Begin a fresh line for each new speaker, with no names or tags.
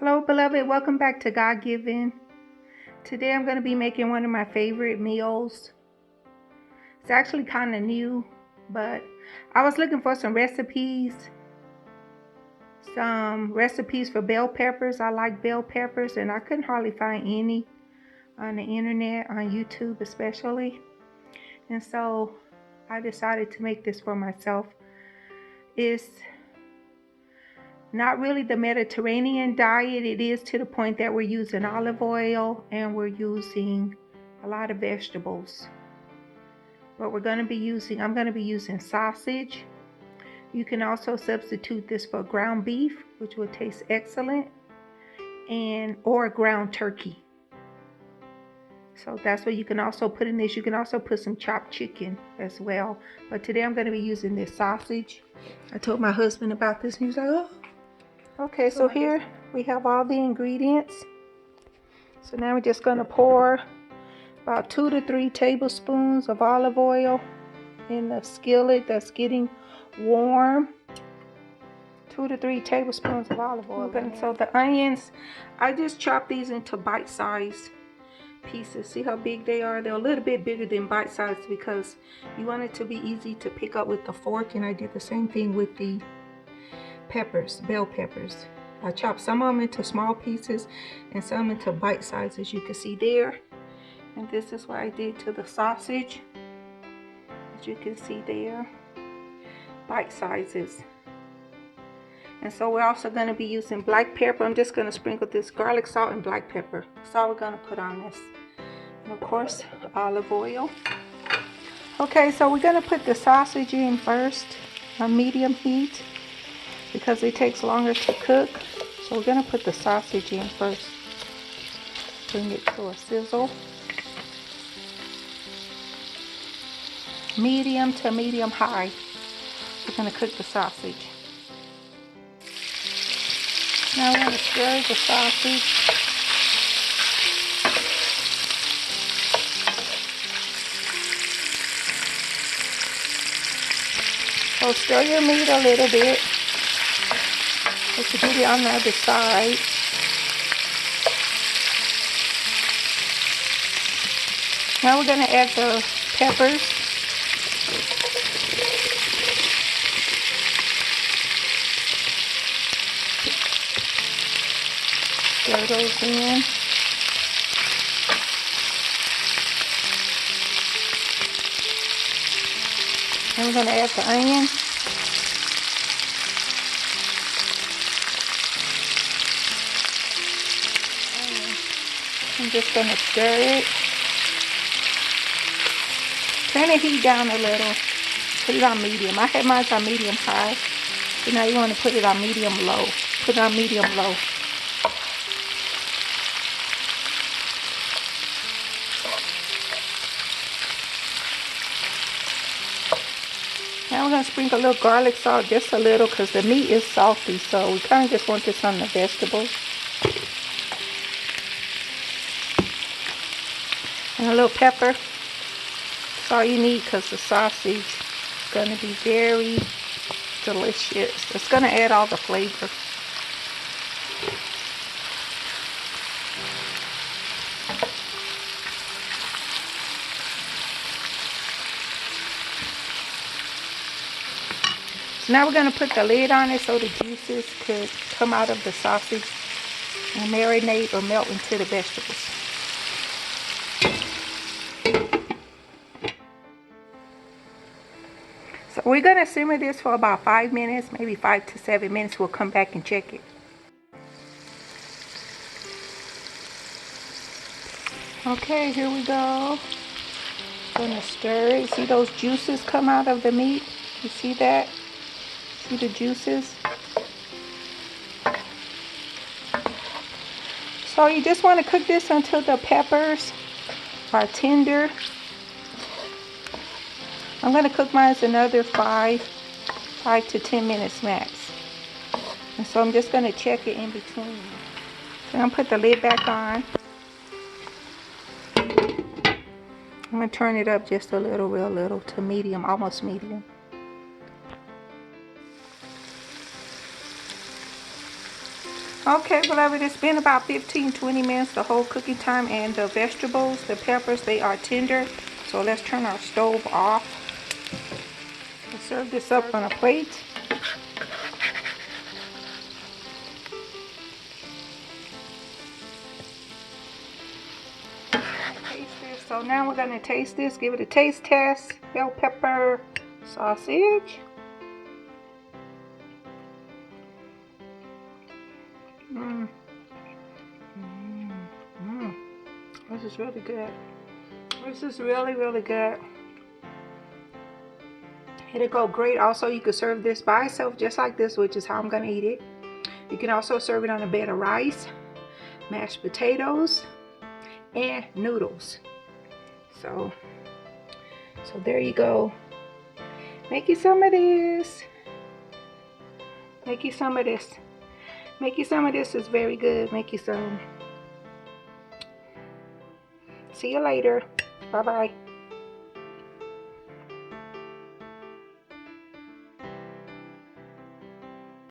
Hello beloved, welcome back to God Given. Today I'm going to be making one of my favorite meals. It's actually kind of new, but I was looking for some recipes for bell peppers. I like bell peppers and I couldn't hardly find any on the internet, on YouTube especially. And so I decided to make this for myself. It's not really the Mediterranean diet. It is to the point that we're using olive oil and we're using a lot of vegetables. But I'm going to be using sausage. You can also substitute this for ground beef, which will taste excellent, or ground turkey. So that's what you can also put in this. You can also put some chopped chicken as well. But today I'm going to be using this sausage. I told my husband about this and he was like, oh. Okay, so here we have all the ingredients. So now we're just going to pour about 2 to 3 tablespoons of olive oil in the skillet that's getting warm. 2 to 3 tablespoons of olive oil. And so the onions, I just chop these into bite-sized pieces. See how big they are? They're a little bit bigger than bite-sized because you want it to be easy to pick up with the fork, and I did the same thing with the peppers, bell peppers. I chopped some of them into small pieces and some into bite sizes, you can see there. And this is what I did to the sausage, as you can see there, bite sizes. And so we're also going to be using black pepper. I'm just going to sprinkle this garlic salt and black pepper. That's all we're going to put on this. And of course, olive oil. Okay, so we're going to put the sausage in first on medium heat, because it takes longer to cook. So we're going to put the sausage in first. Bring it to a sizzle. Medium to medium high. We're going to cook the sausage. Now we're going to stir the sausage. So stir your meat a little bit. Let's get it on the other side. Now we're going to add the peppers. Stir those in. And we're going to add the onion. I'm just going to stir it. Turn the heat down a little. Put it on medium. I had mine on medium high. So now you want to put it on medium low. Put it on medium low. Now we're going to sprinkle a little garlic salt, just a little, because the meat is salty. So we kind of just want this on the vegetables. And a little pepper. That's all you need, because the sausage is going to be very delicious. It's going to add all the flavor. So now we're going to put the lid on it so the juices could come out of the sausage and marinate or melt into the vegetables. So we're going to simmer this for about 5 minutes, maybe 5 to 7 minutes. We'll come back and check it. Okay, here we go. I'm going to stir it. See those juices come out of the meat? You see that? See the juices? So you just want to cook this until the peppers are tender. I'm going to cook mine another 5 to 10 minutes max. And so I'm just going to check it in between. So I'm going to put the lid back on. I'm going to turn it up just a little, real little, to medium, almost medium. Okay, beloved, it's been about 15-20 minutes, the whole cooking time, and the vegetables, the peppers, they are tender. So let's turn our stove off. We'll serve this up on a plate. Taste this. So now we're going to taste this, give it a taste test. Bell pepper sausage. This is really good. This is really, really good. It'll go great. Also, you could serve this by itself just like this, which is how I'm going to eat it. You can also serve it on a bed of rice, mashed potatoes, and noodles. So there you go. Make you some of this. Make you some of this. Make you some of this. Is very good. Make you some. See you later. Bye-bye.